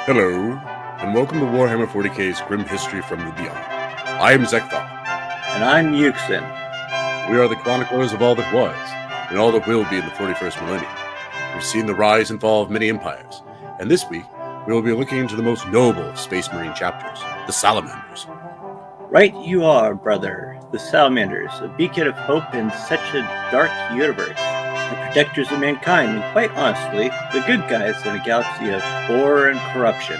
Hello, and welcome to Warhammer 40k's Grim History from the Beyond. I am Zeckthar. And I'm Yuksan. We are the chroniclers of all that was, and all that will be in the 41st millennium. We've seen the rise and fall of many empires, and this week we will be looking into the most noble of Space Marine chapters, the Salamanders. Right you are, brother. The Salamanders, a beacon of hope in such a dark universe. The protectors of mankind, and quite honestly, the good guys in a galaxy of horror and corruption.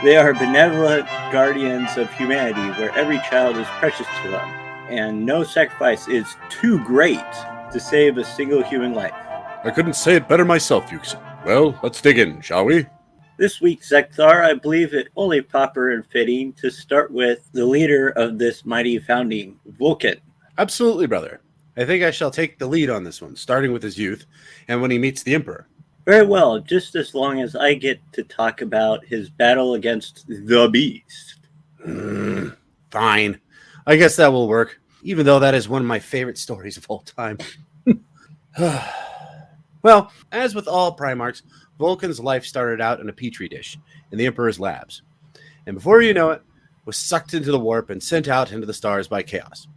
They are benevolent guardians of humanity where every child is precious to them, and no sacrifice is too great to save a single human life. I couldn't say it better myself, Yuksan. Well, let's dig in, shall we? This week, Zeckthar, I believe it only proper and fitting to start with the leader of this mighty founding, Vulkan. Absolutely, brother. I think I shall take the lead on this one, starting with his youth and when he meets the Emperor. Very well, just as long as I get to talk about his battle against the Beast. Fine. I guess that will work, even though that is one of my favorite stories of all time. Well, as with all primarchs, Vulkan's life started out in a petri dish in the Emperor's labs, and before you know it, was sucked into the warp and sent out into the stars by chaos.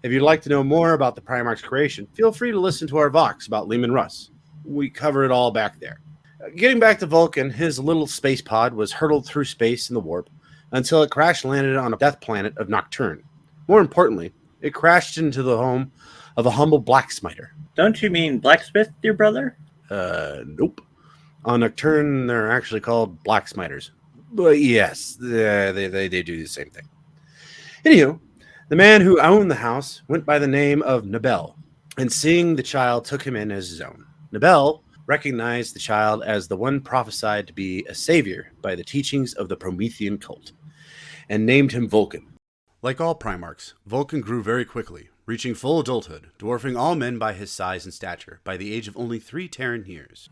If you'd like to know more about the Primarch's creation, feel free to listen to our Vox about Leman Russ. We cover it all back there. Getting back to Vulkan, his little space pod was hurtled through space in the warp until it crash-landed on a death planet of Nocturne. More importantly, it crashed into the home of a humble blacksmiter. Don't you mean blacksmith, dear brother? Nope. On Nocturne, they're actually called blacksmiters. But yes, they do the same thing. Anywho, the man who owned the house went by the name of Nabel, and seeing the child took him in as his own. Nabel recognized the child as the one prophesied to be a savior by the teachings of the Promethean cult, and named him Vulkan. Like all Primarchs, Vulkan grew very quickly, reaching full adulthood, dwarfing all men by his size and stature by the age of only 3 Terran years.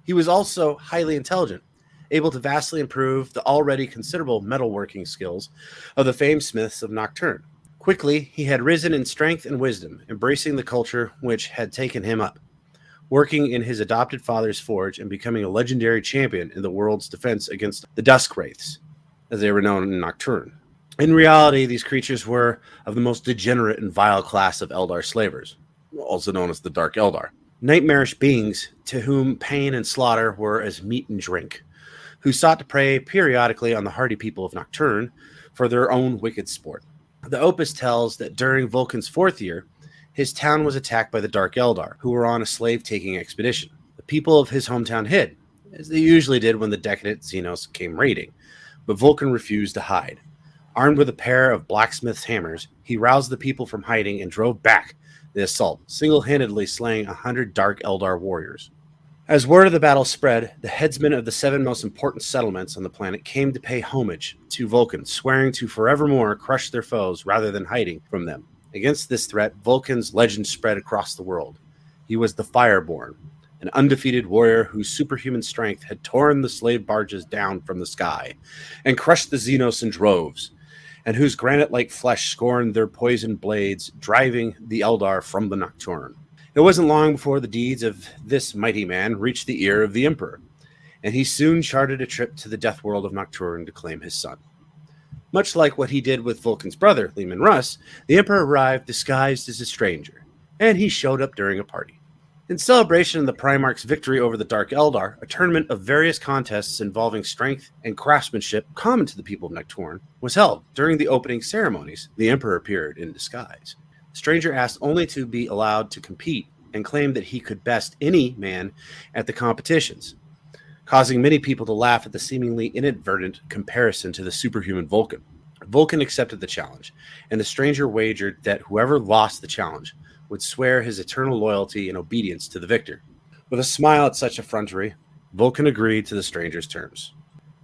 He was also highly intelligent, able to vastly improve the already considerable metalworking skills of the famed smiths of Nocturne. Quickly, he had risen in strength and wisdom, embracing the culture which had taken him up, working in his adopted father's forge and becoming a legendary champion in the world's defense against the Dusk Wraiths, as they were known in Nocturne. In reality, these creatures were of the most degenerate and vile class of Eldar slavers, also known as the Dark Eldar. Nightmarish beings to whom pain and slaughter were as meat and drink, who sought to prey periodically on the hardy people of Nocturne for their own wicked sport. The Opus tells that during Vulkan's 4th year, his town was attacked by the Dark Eldar, who were on a slave-taking expedition. The people of his hometown hid, as they usually did when the decadent Xenos came raiding, but Vulkan refused to hide. Armed with a pair of blacksmith's hammers, he roused the people from hiding and drove back the assault, single-handedly slaying 100 Dark Eldar warriors. As word of the battle spread, the headsmen of the 7 most important settlements on the planet came to pay homage to Vulkan, swearing to forevermore crush their foes rather than hiding from them. Against this threat, Vulkan's legend spread across the world. He was the Fireborn, an undefeated warrior whose superhuman strength had torn the slave barges down from the sky and crushed the Xenos in droves, and whose granite-like flesh scorned their poisoned blades, driving the Eldar from the Nocturne. It wasn't long before the deeds of this mighty man reached the ear of the Emperor, and he soon charted a trip to the death world of Nocturne to claim his son. Much like what he did with Vulkan's brother, Leman Russ, the Emperor arrived disguised as a stranger, and he showed up during a party. In celebration of the Primarch's victory over the Dark Eldar, a tournament of various contests involving strength and craftsmanship common to the people of Nocturne was held. During the opening ceremonies, the Emperor appeared in disguise. The stranger asked only to be allowed to compete and claimed that he could best any man at the competitions, causing many people to laugh at the seemingly inadvertent comparison to the superhuman Vulkan. Vulkan accepted the challenge, and the stranger wagered that whoever lost the challenge would swear his eternal loyalty and obedience to the victor. With a smile at such effrontery, Vulkan agreed to the stranger's terms.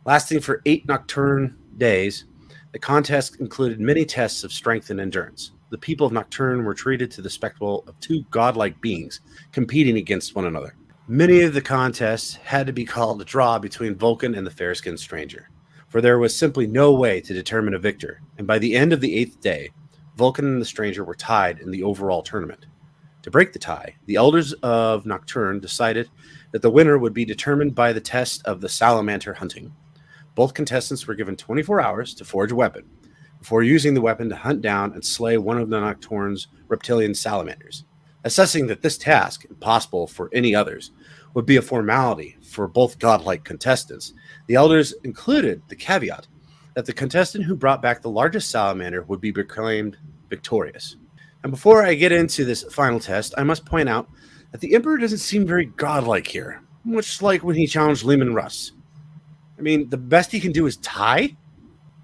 Lasting for 8 Nocturne days, the contest included many tests of strength and endurance. The people of Nocturne were treated to the spectacle of 2 godlike beings competing against one another. Many of the contests had to be called a draw between Vulkan and the fair-skinned stranger, for there was simply no way to determine a victor, and by the end of the 8th day, Vulkan and the stranger were tied in the overall tournament. To break the tie, the elders of Nocturne decided that the winner would be determined by the test of the salamander hunting. Both contestants were given 24 hours to forge a weapon before using the weapon to hunt down and slay one of the Nocturne's reptilian salamanders. Assessing that this task, impossible for any others, would be a formality for both godlike contestants, the elders included the caveat that the contestant who brought back the largest salamander would be proclaimed victorious. And before I get into this final test, I must point out that the Emperor doesn't seem very godlike here, much like when he challenged Lehman Russ. I mean, the best he can do is tie?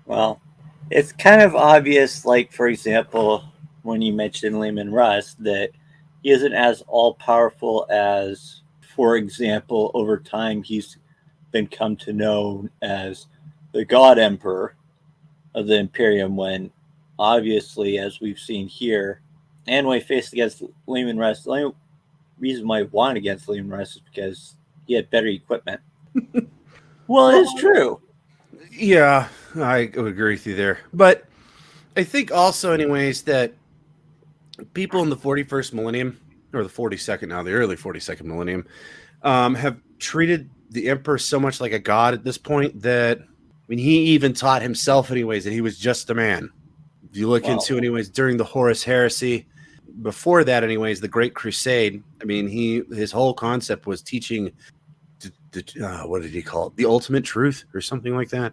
Well, it's kind of obvious, like, for example, when you mentioned Lehman Russ, that he isn't as all-powerful as, for example, over time he's been come to know as the God Emperor of the Imperium, when obviously, as we've seen here, and when he faced against Lehman Russ, the only reason why he won against Lehman Russ is because he had better equipment. Well, it's true. Yeah, I would agree with you there. But I think also, anyways, that people in the 41st millennium, or the 42nd now, the early 42nd millennium, have treated the Emperor so much like a god at this point that, I mean, he even taught himself, anyways, that he was just a man. If you look into, anyways, during the Horus Heresy, before that, anyways, the Great Crusade, I mean, his whole concept was teaching, what did he call it? The ultimate truth or something like that.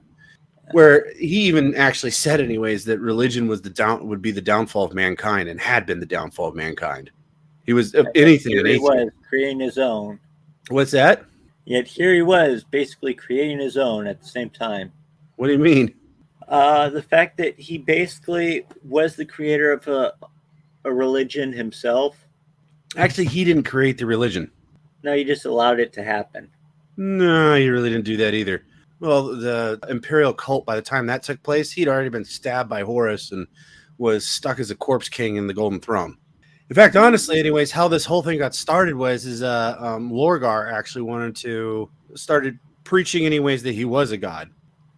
Where he even actually said, anyways, that religion was would be the downfall of mankind and had been the downfall of mankind. He was, if anything, he was creating his own. What's that? Yet here he was basically creating his own at the same time. What do you mean? The fact that he basically was the creator of a religion himself. Actually, he didn't create the religion. No, he just allowed it to happen. No, he really didn't do that either. Well, the imperial cult, by the time that took place, he'd already been stabbed by Horus and was stuck as a corpse king in the Golden Throne. In fact, honestly, anyways, how this whole thing got started was Lorgar actually started preaching, anyways, that he was a god.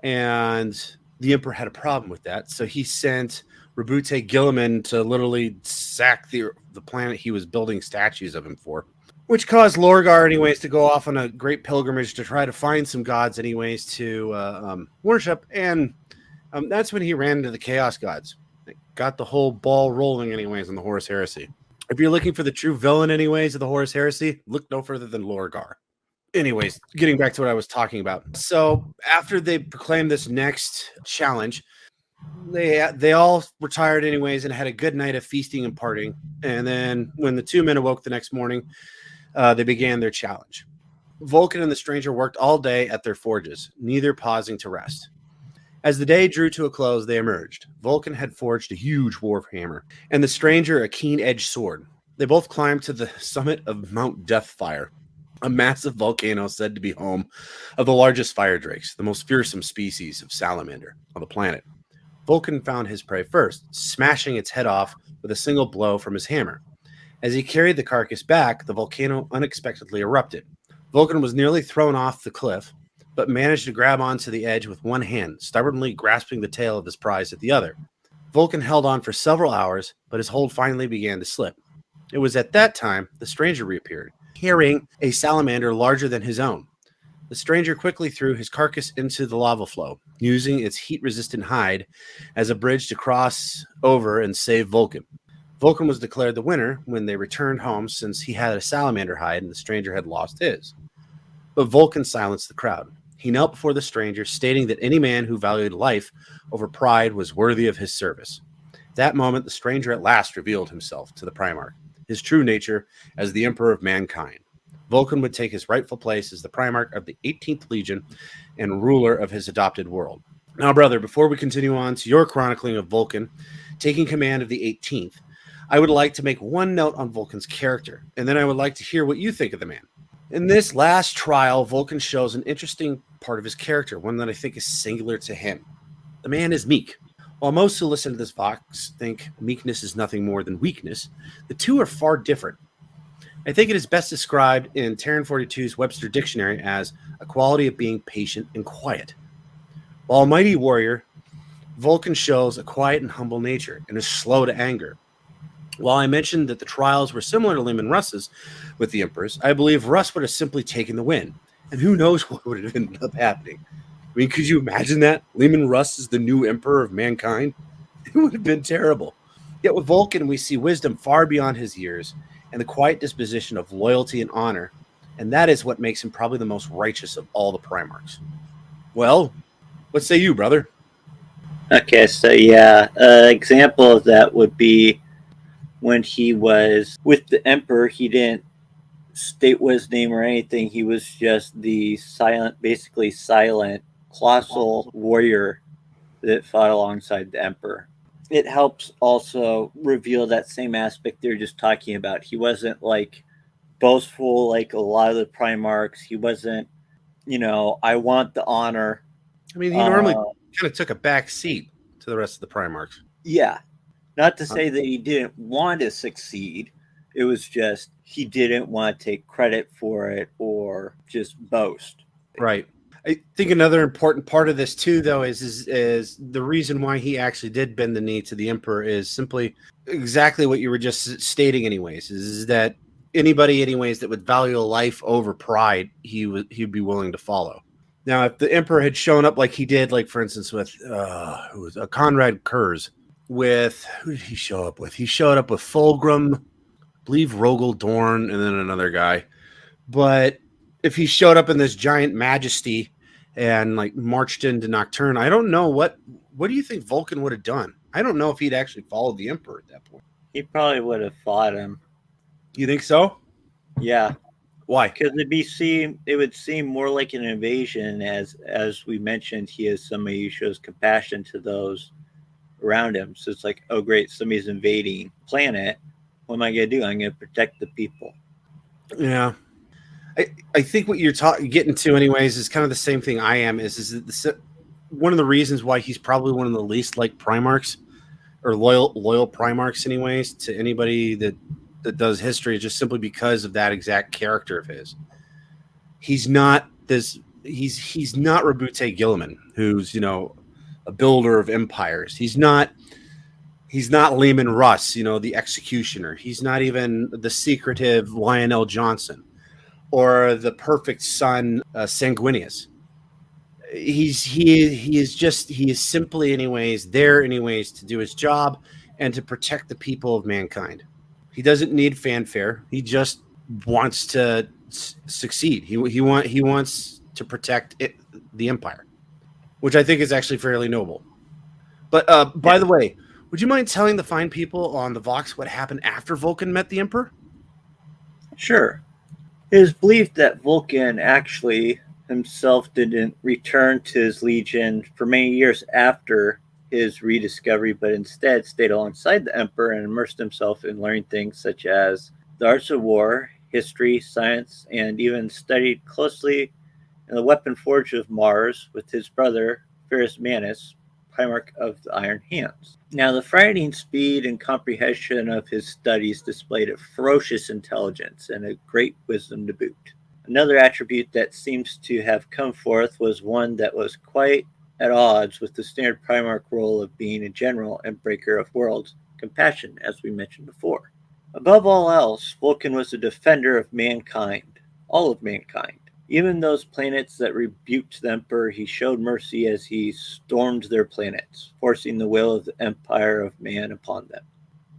And the Emperor had a problem with that. So he sent Rabute Gilliman to literally sack the planet he was building statues of him for. Which caused Lorgar, anyways, to go off on a great pilgrimage to try to find some gods, anyways, to worship. And that's when he ran into the Chaos Gods. It got the whole ball rolling, anyways, in the Horus Heresy. If you're looking for the true villain, anyways, of the Horus Heresy, look no further than Lorgar. Anyways, getting back to what I was talking about. So after they proclaimed this next challenge, they all retired, anyways, and had a good night of feasting and partying. And then when the two men awoke the next morning, they began their challenge. Vulkan and the stranger worked all day at their forges, neither pausing to rest. As the day drew to a close, they emerged. Vulkan had forged a huge warhammer, and the stranger a keen-edged sword. They both climbed to the summit of Mount Deathfire, a massive volcano said to be home of the largest fire drakes, the most fearsome species of salamander on the planet. Vulkan found his prey first, smashing its head off with a single blow from his hammer. As he carried the carcass back, the volcano unexpectedly erupted. Vulkan was nearly thrown off the cliff, but managed to grab onto the edge with one hand, stubbornly grasping the tail of his prize at the other. Vulkan held on for several hours, but his hold finally began to slip. It was at that time the stranger reappeared, carrying a salamander larger than his own. The stranger quickly threw his carcass into the lava flow, using its heat-resistant hide as a bridge to cross over and save Vulkan. Vulkan was declared the winner when they returned home, since he had a salamander hide and the stranger had lost his. But Vulkan silenced the crowd. He knelt before the stranger, stating that any man who valued life over pride was worthy of his service. At that moment, the stranger at last revealed himself to the Primarch, his true nature as the Emperor of mankind. Vulkan would take his rightful place as the Primarch of the 18th Legion and ruler of his adopted world. Now, brother, before we continue on to your chronicling of Vulkan taking command of the 18th, I would like to make one note on Vulkan's character, and then I would like to hear what you think of the man. In this last trial, Vulkan shows an interesting part of his character, one that I think is singular to him. The man is meek. While most who listen to this vox think meekness is nothing more than weakness, the two are far different. I think it is best described in Terran 42's Webster Dictionary as a quality of being patient and quiet. While a mighty warrior, Vulkan shows a quiet and humble nature and is slow to anger. While I mentioned that the trials were similar to Lehman Russ's with the Emperors, I believe Russ would have simply taken the win, and who knows what would have ended up happening. I mean, could you imagine that? Leman Russ is the new emperor of mankind? It would have been terrible. Yet with Vulcan, we see wisdom far beyond his years and the quiet disposition of loyalty and honor, and that is what makes him probably the most righteous of all the primarchs. Well, what say you, brother? Okay, so yeah, an example of that would be when he was with the Emperor. He didn't state what his name or anything. He was just the silent, basically silent, colossal warrior that fought alongside the Emperor. It helps also reveal that same aspect they're just talking about. He wasn't like boastful like a lot of the Primarchs. He wasn't, I want the honor. I mean, he normally kind of took a back seat to the rest of the Primarchs. Yeah. Not to say that he didn't want to succeed. It was just he didn't want to take credit for it or just boast. Right. I think another important part of this too, though, is the reason why he actually did bend the knee to the Emperor is simply exactly what you were just stating. Anyways, is that anybody, anyways, that would value life over pride, he'd be willing to follow. Now, if the Emperor had shown up like he did, like for instance with who was Conrad Kurz, with who did he show up with? He showed up with Fulgrim, I believe Rogel Dorn, and then another guy. But if he showed up in this giant majesty and like marched into Nocturne, I don't know what do you think Vulcan would have done? I don't know if he'd actually followed the Emperor at that point. He probably would have fought him. You think so? Yeah. Why? Because it would seem more like an invasion, as we mentioned. He is somebody who shows compassion to those around him. So it's like, oh great, somebody's invading planet. What am I gonna do? I'm gonna protect the people. Yeah. I think what you're getting to, anyways, is kind of the same thing I am. Is one of the reasons why he's probably one of the least like Primarchs or loyal Primarchs, anyways, to anybody that does history, is just simply because of that exact character of his. He's not this. He's not Rabute Gilliman, who's a builder of empires. He's not Leman Russ, the executioner. He's not even the secretive Lionel Johnson or the perfect son, Sanguinius. He is simply, anyways, there, anyways, to do his job and to protect the people of mankind. He doesn't need fanfare. He just wants to succeed. He wants to protect the empire, which I think is actually fairly noble. But by the way, would you mind telling the fine people on the Vox what happened after Vulcan met the Emperor? Sure. It is believed that Vulcan actually himself didn't return to his legion for many years after his rediscovery, but instead stayed alongside the Emperor and immersed himself in learning things such as the arts of war, history, science, and even studied closely in the weapon forge of Mars with his brother, Ferrus Manus, Primarch of the Iron Hands. Now, the frightening speed and comprehension of his studies displayed a ferocious intelligence and a great wisdom to boot. Another attribute that seems to have come forth was one that was quite at odds with the standard Primarch role of being a general and breaker of worlds, compassion, as we mentioned before. Above all else, Vulcan was a defender of mankind, all of mankind. Even those planets that rebuked the Emperor, he showed mercy as he stormed their planets, forcing the will of the empire of man upon them.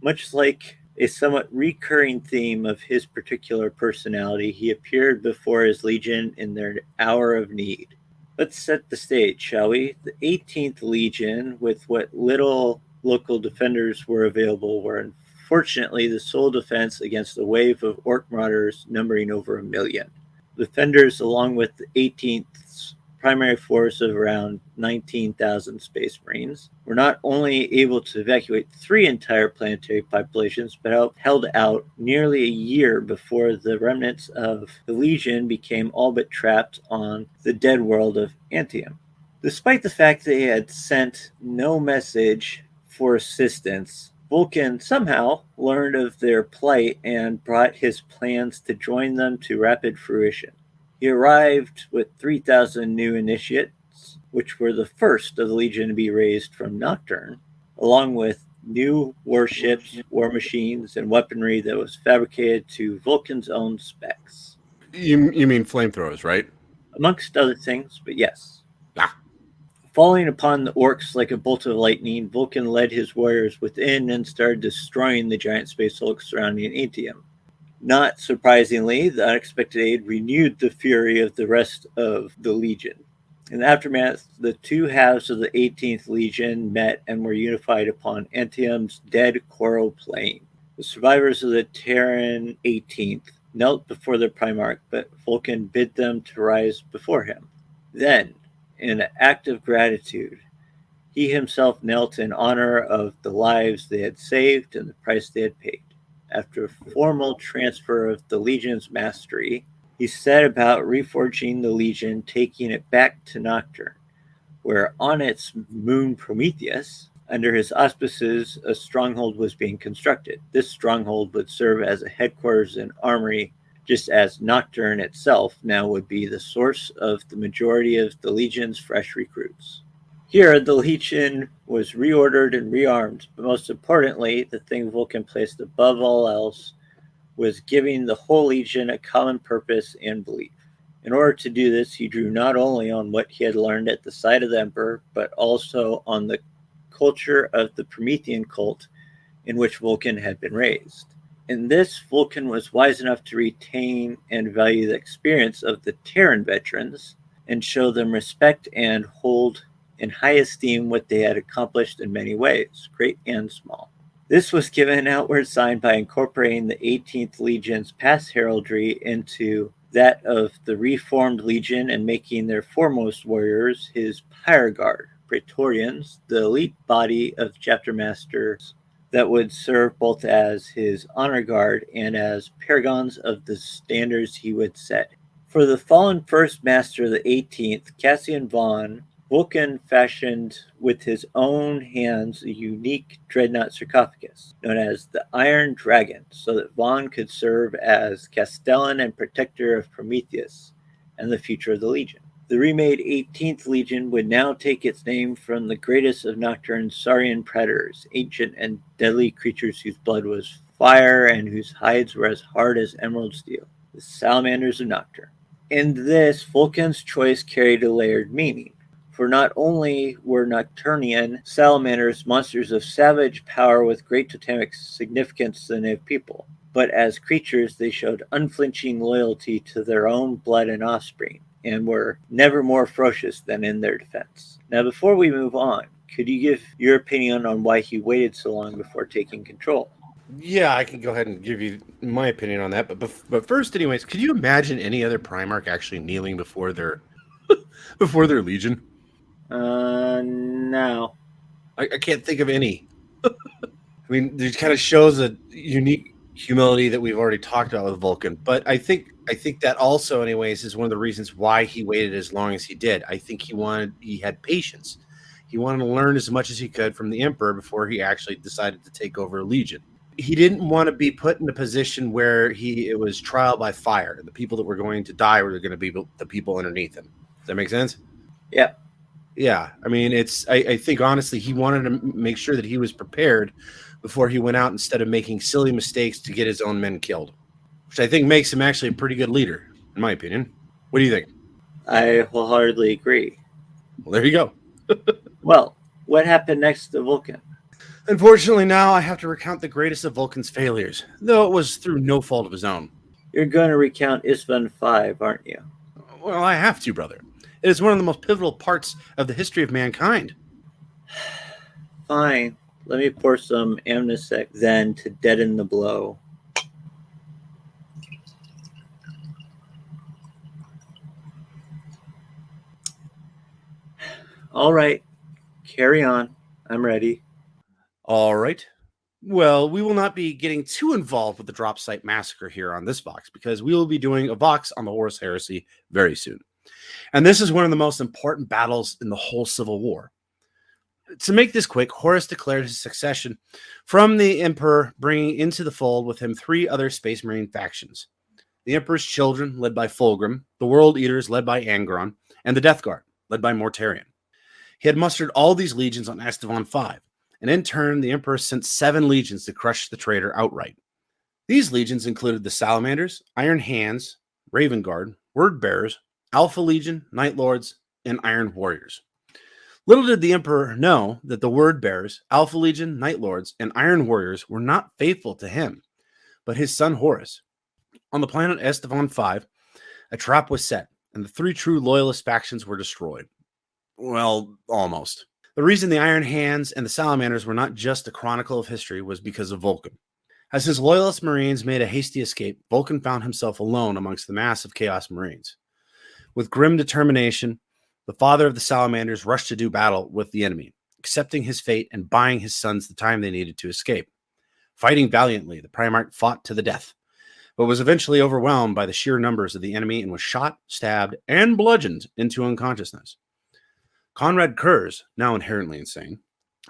Much like a somewhat recurring theme of his particular personality, he appeared before his legion in their hour of need. Let's set the stage, shall we? The 18th Legion, with what little local defenders were available, were unfortunately the sole defense against a wave of orc marauders numbering over 1 million. Defenders, along with the 18th's primary force of around 19,000 Space Marines, were not only able to evacuate 3 entire planetary populations, but held out nearly a year before the remnants of the Legion became all but trapped on the dead world of Antium. Despite the fact they had sent no message for assistance, Vulcan somehow learned of their plight and brought his plans to join them to rapid fruition. He arrived with 3,000 new initiates, which were the first of the Legion to be raised from Nocturne, along with new warships, war machines, and weaponry that was fabricated to Vulcan's own specs. You mean flamethrowers, right? Amongst other things, but yes. Ah, Falling upon the orcs like a bolt of lightning, Vulkan led his warriors within and started destroying the giant space hulk surrounding Atium. Not surprisingly, the unexpected aid renewed the fury of the rest of the Legion. In the aftermath, the two halves of the 18th Legion met and were unified upon Atium's dead coral plain. The survivors of the Terran 18th knelt before the primarch, but Vulkan bid them to rise before him. Then, in an act of gratitude, he himself knelt in honor of the lives they had saved and the price they had paid. After a formal transfer of the Legion's mastery, he set about reforging the Legion, taking it back to Nocturne, where on its moon Prometheus, under his auspices, a stronghold was being constructed. This stronghold would serve as a headquarters and armory, just as Nocturne itself now would be the source of the majority of the Legion's fresh recruits. Here, the Legion was reordered and rearmed, but most importantly, the thing Vulkan placed above all else was giving the whole Legion a common purpose and belief. In order to do this, he drew not only on what he had learned at the side of the Emperor, but also on the culture of the Promethean cult in which Vulkan had been raised. In this, Vulkan was wise enough to retain and value the experience of the Terran veterans and show them respect and hold in high esteem what they had accomplished in many ways, great and small. This was given an outward sign by incorporating the 18th Legion's past heraldry into that of the reformed Legion and making their foremost warriors his Pyre Guard, Praetorians, the elite body of chapter masters that would serve both as his honor guard and as paragons of the standards he would set. For the fallen first master of the 18th, Cassian Vaughn, Vulkan fashioned with his own hands a unique dreadnought sarcophagus, known as the Iron Dragon, so that Vaughn could serve as castellan and protector of Prometheus and the future of the Legion. The remade 18th Legion would now take its name from the greatest of Nocturne's Saurian predators, ancient and deadly creatures whose blood was fire and whose hides were as hard as emerald steel, the Salamanders of Nocturne. In this, Vulkan's choice carried a layered meaning. For not only were Nocturnian salamanders monsters of savage power with great totemic significance to the native people, but as creatures they showed unflinching loyalty to their own blood and offspring, and were never more ferocious than in their defense. Now, before we move on, could you give your opinion on why he waited so long before taking control? Yeah, I can go ahead and give you my opinion on that. But first, anyways, could you imagine any other Primarch actually kneeling before their before their Legion? No. I can't think of any. I mean, it kind of shows a unique humility that we've already talked about with Vulkan. But I think that also, anyways, is one of the reasons why he waited as long as he did. I think he had patience. He wanted to learn as much as he could from the Emperor before he actually decided to take over a Legion. He didn't want to be put in a position where it was trial by fire, and the people that were going to die were going to be the people underneath him. Does that make sense? Yep. Yeah, I mean, I think honestly, he wanted to make sure that he was prepared before he went out instead of making silly mistakes to get his own men killed, which I think makes him actually a pretty good leader, in my opinion. What do you think? I wholeheartedly agree. Well, there you go. Well, what happened next to Vulkan? Unfortunately, now I have to recount the greatest of Vulkan's failures, though it was through no fault of his own. You're going to recount Isvan 5, aren't you? Well, I have to, brother. It is one of the most pivotal parts of the history of mankind. Fine. Let me pour some amnesec then to deaden the blow. All right. Carry on. I'm ready. All right. Well, we will not be getting too involved with the drop site massacre here on this Vox because we will be doing a Vox on the Horus Heresy very soon. And this is one of the most important battles in the whole Civil War. To make this quick, Horus declared his succession from the Emperor, bringing into the fold with him 3 other Space Marine factions. The Emperor's children, led by Fulgrim, the World Eaters, led by Angron, and the Death Guard, led by Mortarion. He had mustered all these legions on Estevan V, and in turn, the Emperor sent 7 legions to crush the traitor outright. These legions included the Salamanders, Iron Hands, Raven Guard, Word Bearers, Alpha Legion, Night Lords, and Iron Warriors. Little did the Emperor know that the Word Bearers, Alpha Legion, Night Lords, and Iron Warriors were not faithful to him, but his son Horus. On the planet Estevan V, a trap was set, and the three true loyalist factions were destroyed. Well, almost. The reason the Iron Hands and the Salamanders were not just a chronicle of history was because of Vulkan. As his loyalist marines made a hasty escape, Vulkan found himself alone amongst the mass of Chaos Marines. With grim determination, the father of the Salamanders rushed to do battle with the enemy, accepting his fate and buying his sons the time they needed to escape. Fighting valiantly, the primarch fought to the death, but was eventually overwhelmed by the sheer numbers of the enemy and was shot, stabbed, and bludgeoned into unconsciousness. Conrad Kurz, now inherently insane,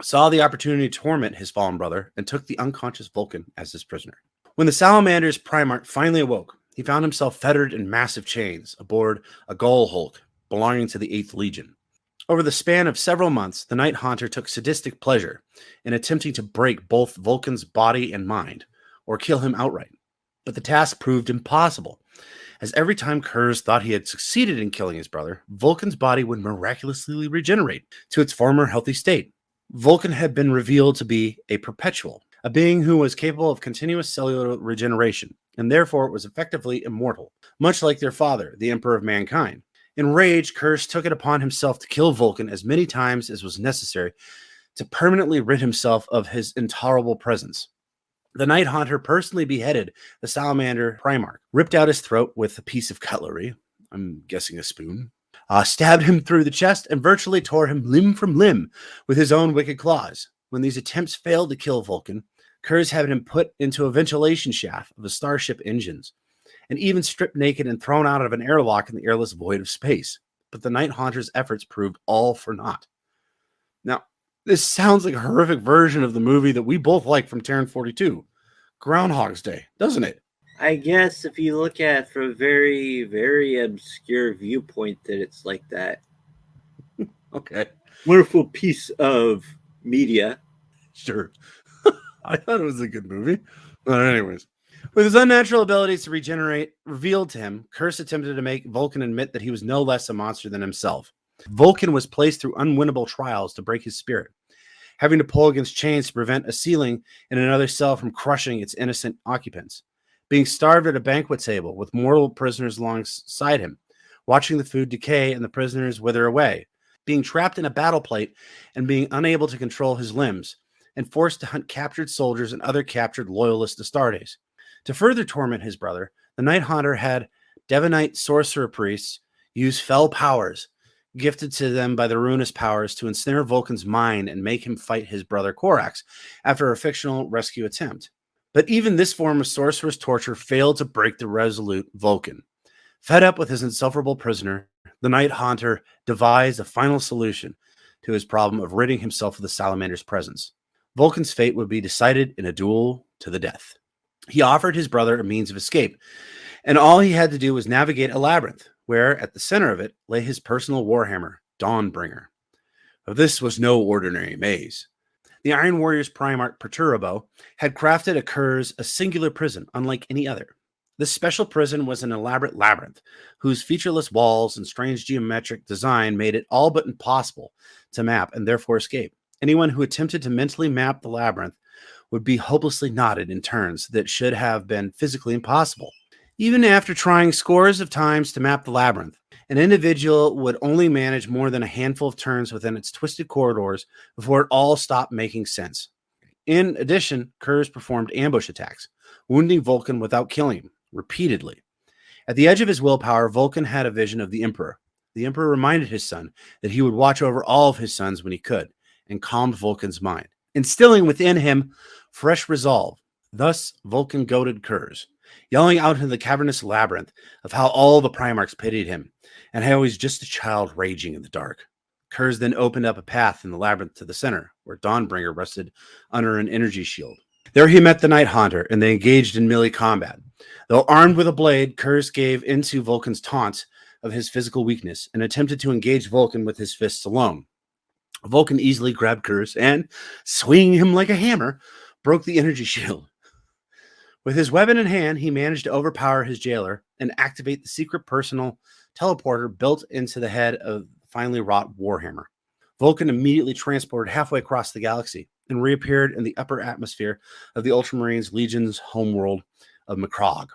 saw the opportunity to torment his fallen brother and took the unconscious Vulkan as his prisoner. When the Salamander's primarch finally awoke, he found himself fettered in massive chains aboard a Gull Hulk belonging to the 8th Legion. Over the span of several months, the Night Haunter took sadistic pleasure in attempting to break both Vulkan's body and mind, or kill him outright. But the task proved impossible, as every time Kurz thought he had succeeded in killing his brother, Vulkan's body would miraculously regenerate to its former healthy state. Vulkan had been revealed to be a perpetual, a being who was capable of continuous cellular regeneration, and therefore was effectively immortal, much like their father, the Emperor of Mankind. Enraged, Kurz took it upon himself to kill Vulkan as many times as was necessary to permanently rid himself of his intolerable presence. The Night Haunter personally beheaded the Salamander Primarch, ripped out his throat with a piece of cutlery, I'm guessing a spoon, stabbed him through the chest, and virtually tore him limb from limb with his own wicked claws. When these attempts failed to kill Vulkan, Kurz had him put into a ventilation shaft of the starship engines, and even stripped naked and thrown out of an airlock in the airless void of space. But the Night Haunter's efforts proved all for naught. Now, this sounds like a horrific version of the movie that we both like from Terran 42, Groundhog's Day, doesn't it? I guess if you look at it from a very, very obscure viewpoint, that it's like that. Okay. Wonderful piece of media. Sure. I thought it was a good movie. But anyways, with his unnatural abilities to regenerate revealed to him, Kurz attempted to make Vulkan admit that he was no less a monster than himself. Vulkan was placed through unwinnable trials to break his spirit, having to pull against chains to prevent a ceiling in another cell from crushing its innocent occupants, being starved at a banquet table with mortal prisoners alongside him, watching the food decay and the prisoners wither away, being trapped in a battle plate and being unable to control his limbs, and forced to hunt captured soldiers and other captured loyalist astartes. To further torment his brother, the Night Haunter had Devonite sorcerer priests use fell powers gifted to them by the ruinous powers to ensnare Vulkan's mind and make him fight his brother Korax after a fictional rescue attempt. But even this form of sorcerer's torture failed to break the resolute Vulkan. Fed up with his insufferable prisoner, the Night Haunter devised a final solution to his problem of ridding himself of the Salamander's presence. Vulkan's fate would be decided in a duel to the death. He offered his brother a means of escape, and all he had to do was navigate a labyrinth, where at the center of it lay his personal warhammer, Dawnbringer. But this was no ordinary maze. The Iron Warrior's Primarch Perturbo had crafted a singular prison unlike any other. This special prison was an elaborate labyrinth, whose featureless walls and strange geometric design made it all but impossible to map and therefore escape. Anyone who attempted to mentally map the labyrinth would be hopelessly knotted in turns that should have been physically impossible. Even after trying scores of times to map the labyrinth, an individual would only manage more than a handful of turns within its twisted corridors before it all stopped making sense. In addition, Kurz performed ambush attacks, wounding Vulkan without killing him, repeatedly. At the edge of his willpower, Vulkan had a vision of the Emperor. The Emperor reminded his son that he would watch over all of his sons when he could, and calmed Vulkan's mind, instilling within him fresh resolve. Thus, Vulkan goaded Kurz, yelling out into the cavernous labyrinth of how all the Primarchs pitied him, and how he was just a child raging in the dark. Kurz then opened up a path in the labyrinth to the center, where Dawnbringer rested under an energy shield. There he met the Night Haunter, and they engaged in melee combat. Though armed with a blade, Kurz gave into Vulkan's taunts of his physical weakness, and attempted to engage Vulkan with his fists alone. Vulkan easily grabbed Kurz and, swinging him like a hammer, broke the energy shield. With his weapon in hand, he managed to overpower his jailer and activate the secret personal teleporter built into the head of the finely wrought Warhammer. Vulcan immediately transported halfway across the galaxy and reappeared in the upper atmosphere of the Ultramarines Legion's homeworld of Macrog.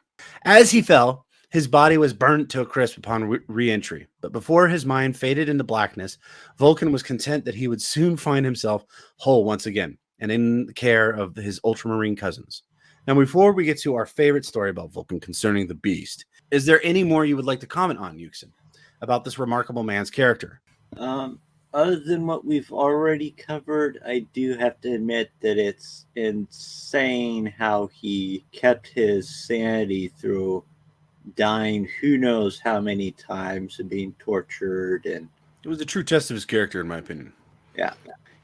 As he fell, his body was burnt to a crisp upon re-entry, but before his mind faded into blackness, Vulcan was content that he would soon find himself whole once again and in the care of his Ultramarine cousins. Now, before we get to our favorite story about Vulcan concerning the Beast, is there any more you would like to comment on, Yuksan, about this remarkable man's character? Other than what we've already covered, I do have to admit that it's insane how he kept his sanity through dying who knows how many times and being tortured. And it was a true test of his character, in my opinion. Yeah.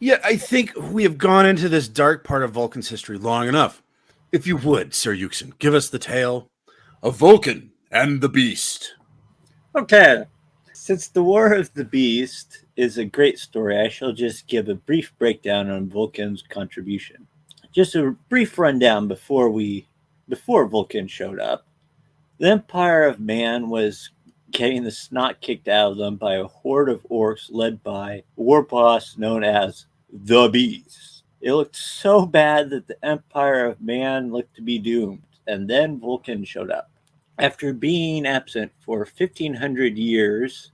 Yet I think we have gone into this dark part of Vulcan's history long enough. If you would, Sir Yuksan, give us the tale of Vulcan and the Beast. Okay. Since the War of the Beast is a great story, I shall just give a brief breakdown on Vulcan's contribution. Just a brief rundown before Vulcan showed up. The Empire of Man was getting the snot kicked out of them by a horde of orcs led by a war boss known as the Beast. It looked so bad that the Empire of Man looked to be doomed, and then Vulcan showed up. After being absent for 1,500 years,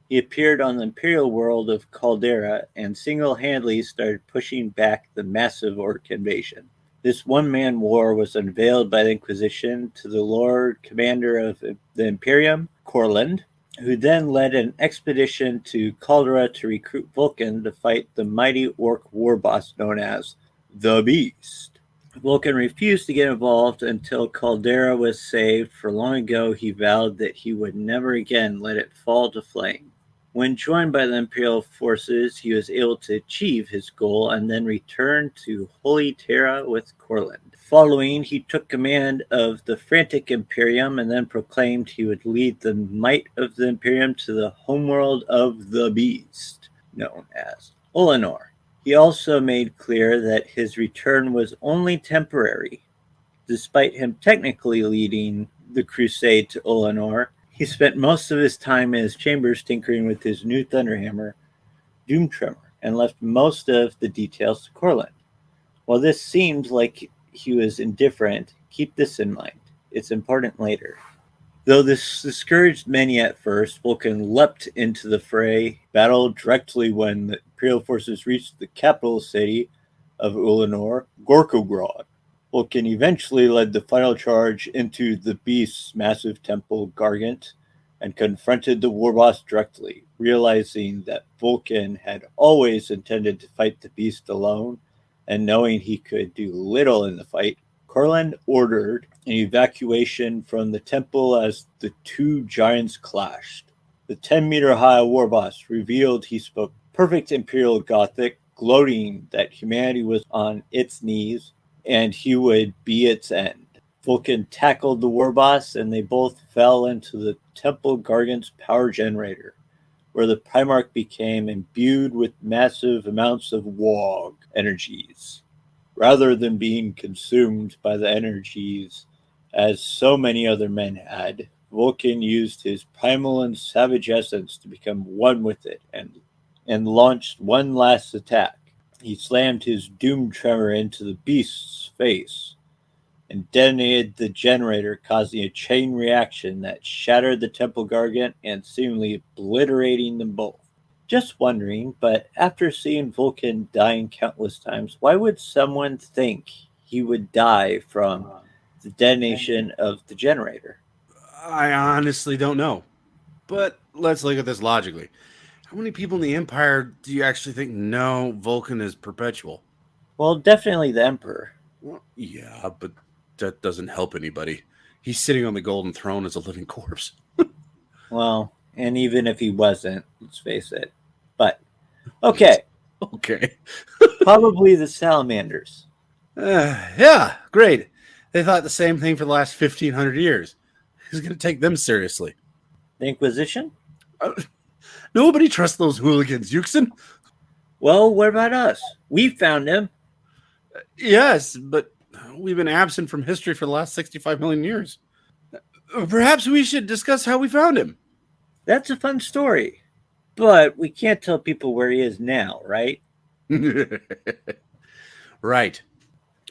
he appeared on the Imperial world of Caldera and single-handedly started pushing back the massive orc invasion. This one-man war was unveiled by the Inquisition to the Lord Commander of the Imperium, Corland, who then led an expedition to Caldera to recruit Vulcan to fight the mighty orc war boss known as the Beast. Vulcan refused to get involved until Caldera was saved, for long ago he vowed that he would never again let it fall to flame. When joined by the Imperial forces, he was able to achieve his goal and then return to Holy Terra with Corland. Following, he took command of the frantic Imperium and then proclaimed he would lead the might of the Imperium to the homeworld of the Beast, known as Olenor. He also made clear that his return was only temporary. Despite him technically leading the crusade to Olenor, he spent most of his time in his chambers tinkering with his new Thunderhammer, Doomtremor, and left most of the details to Corland. While this seems like he was indifferent, keep this in mind. It's important later. Though this discouraged many at first, Vulcan leapt into the fray, battled directly when the Imperial forces reached the capital city of Ulanor, Gorkogrod. Vulcan eventually led the final charge into the Beast's massive temple, Gargant, and confronted the war boss directly, realizing that Vulcan had always intended to fight the Beast alone, and knowing he could do little in the fight, Corland ordered an evacuation from the temple as the two giants clashed. The 10-meter-high war boss revealed he spoke perfect Imperial Gothic, gloating that humanity was on its knees and he would be its end. Vulcan tackled the war boss and they both fell into the Temple Gargant's power generator, where the Primarch became imbued with massive amounts of Wog energies. Rather than being consumed by the energies as so many other men had, Vulcan used his primal and savage essence to become one with it and launched one last attack. He slammed his Doom Tremor into the Beast's face and detonated the generator, causing a chain reaction that shattered the Temple Gargant and seemingly obliterating them both. Just wondering, but after seeing Vulcan dying countless times, why would someone think he would die from the detonation of the generator? I honestly don't know. But let's look at this logically. How many people in the Empire do you actually think know Vulcan is perpetual? Well, definitely the Emperor. Well, yeah, but that doesn't help anybody. He's sitting on the golden throne as a living corpse. Well, and even if he wasn't, let's face it. But, okay. Okay. Probably the Salamanders. Yeah, great. They thought the same thing for the last 1,500 years. Who's going to take them seriously? The Inquisition? Nobody trusts those hooligans, Yuksan. Well, what about us? We found him. Yes, but we've been absent from history for the last 65 million years. Perhaps we should discuss how we found him. That's a fun story. But we can't tell people where he is now, right? Right.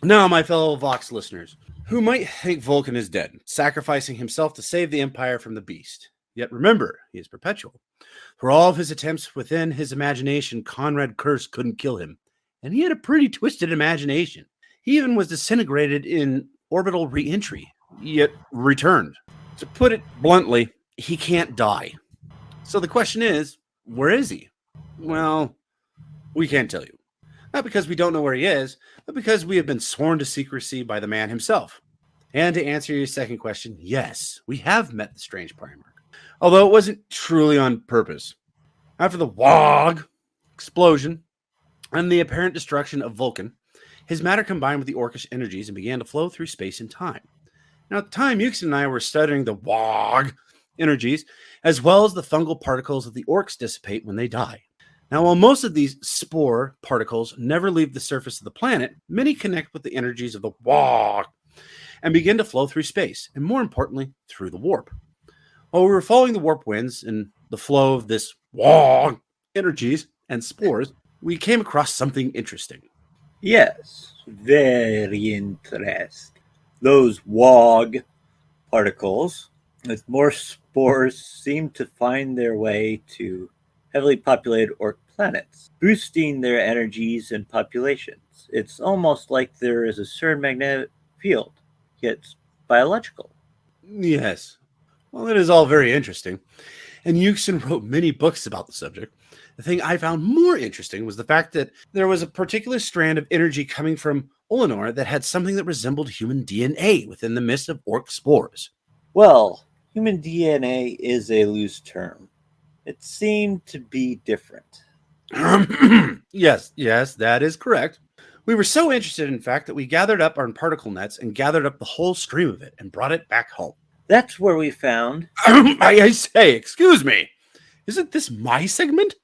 Now, my fellow Vox listeners, who might think Vulkan is dead, sacrificing himself to save the Empire from the beast. Yet remember, he is perpetual. For all of his attempts within his imagination, Conrad Curse couldn't kill him. And he had a pretty twisted imagination. He even was disintegrated in orbital re-entry, yet returned. To put it bluntly, he can't die. So the question is, where is he? Well, we can't tell you. Not because we don't know where he is, but because we have been sworn to secrecy by the man himself. And to answer your second question, yes, we have met the strange primarch. Although it wasn't truly on purpose. After the WOG explosion and the apparent destruction of Vulkan, his matter combined with the orcish energies and began to flow through space and time. Now, at the time, Yuksan and I were studying the WOG energies, as well as the fungal particles that the orcs dissipate when they die. Now, while most of these spore particles never leave the surface of the planet, many connect with the energies of the WOG and begin to flow through space, and more importantly, through the warp. While we were following the warp winds and the flow of this WOG energies and spores, we came across something interesting. Yes, very interesting. Those WOG particles with more spores seem to find their way to heavily populated orc planets, boosting their energies and populations. It's almost like there is a certain magnetic field, yet it's biological. Yes. Well, it is all very interesting. And Yuksan wrote many books about the subject. The thing I found more interesting was the fact that there was a particular strand of energy coming from Olenor that had something that resembled human DNA within the midst of orc spores. Well, human DNA is a loose term. It seemed to be different. Yes, that is correct. We were so interested, in fact, that we gathered up our particle nets and gathered up the whole stream of it and brought it back home. That's where we found... I say, excuse me. Isn't this my segment?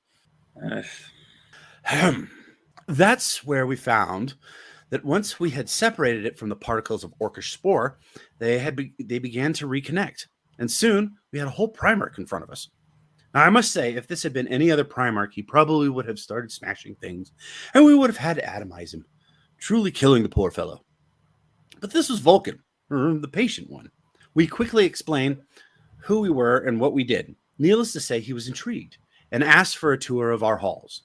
That's where we found that once we had separated it from the particles of orcish spore, they began to reconnect. And soon, we had a whole primarch in front of us. Now, I must say, if this had been any other primarch, he probably would have started smashing things, and we would have had to atomize him, truly killing the poor fellow. But this was Vulkan, the patient one. We quickly explained who we were and what we did. Needless to say, he was intrigued and asked for a tour of our halls.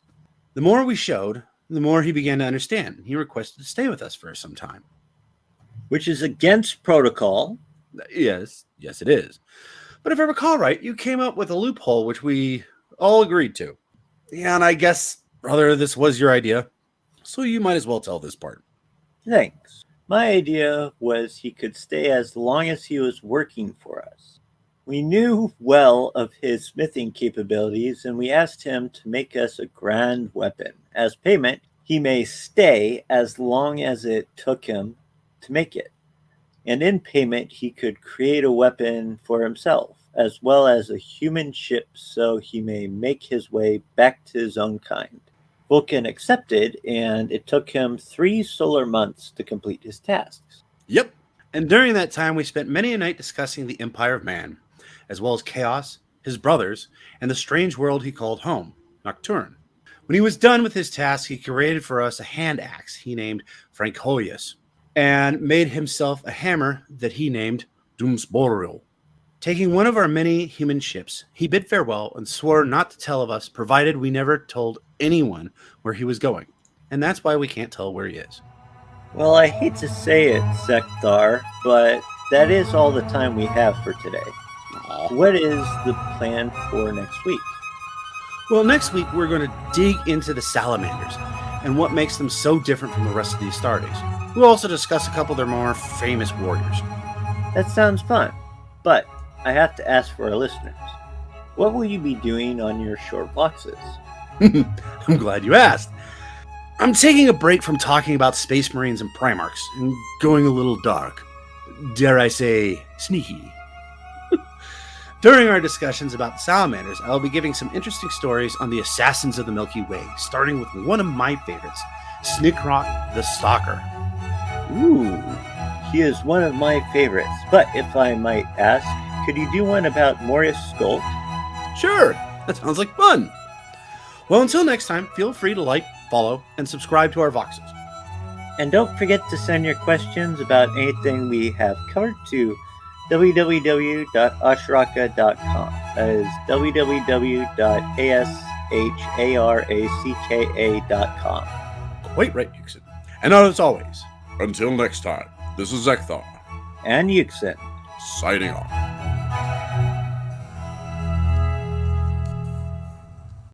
The more we showed, the more he began to understand. He requested to stay with us for some time. Which is against protocol. Yes, it is. But if I recall right, you came up with a loophole which we all agreed to. Yeah, and I guess, brother, this was your idea. So you might as well tell this part. Thanks. My idea was he could stay as long as he was working for us. We knew well of his smithing capabilities, and we asked him to make us a grand weapon. As payment, he may stay as long as it took him to make it. And in payment, he could create a weapon for himself, as well as a human ship, so he may make his way back to his own kind. Vulkan accepted, and it took him 3 solar months to complete his tasks. Yep. And during that time, we spent many a night discussing the Empire of Man, as well as Chaos, his brothers, and the strange world he called home, Nocturne. When he was done with his task, he created for us a hand axe he named Francoius, and made himself a hammer that he named Doomsboril. Taking one of our many human ships, he bid farewell and swore not to tell of us, provided we never told anyone where he was going. And that's why we can't tell where he is. Well, I hate to say it, Zeckthar, but that is all the time we have for today. Aww. What is the plan for next week? Well, next week we're going to dig into the Salamanders and what makes them so different from the rest of the Astartes. We'll also discuss a couple of their more famous warriors. That sounds fun, but I have to ask for our listeners. What will you be doing on your short boxes? I'm glad you asked. I'm taking a break from talking about Space Marines and Primarchs and going a little dark. Dare I say, sneaky. During our discussions about the Salamanders, I'll be giving some interesting stories on the Assassins of the Milky Way, starting with one of my favorites, Snikrot the Stalker. Ooh, he is one of my favorites, but if I might ask, could you do one about Morius Skolt? Sure, that sounds like fun. Well, until next time, feel free to like, follow, and subscribe to our Voxes. And don't forget to send your questions about anything we have covered to www.ashraka.com. That is www.asharacka.com. Quite right, Yuksan. And as always, until next time, this is Zeckthar. And Yuksan. Signing off.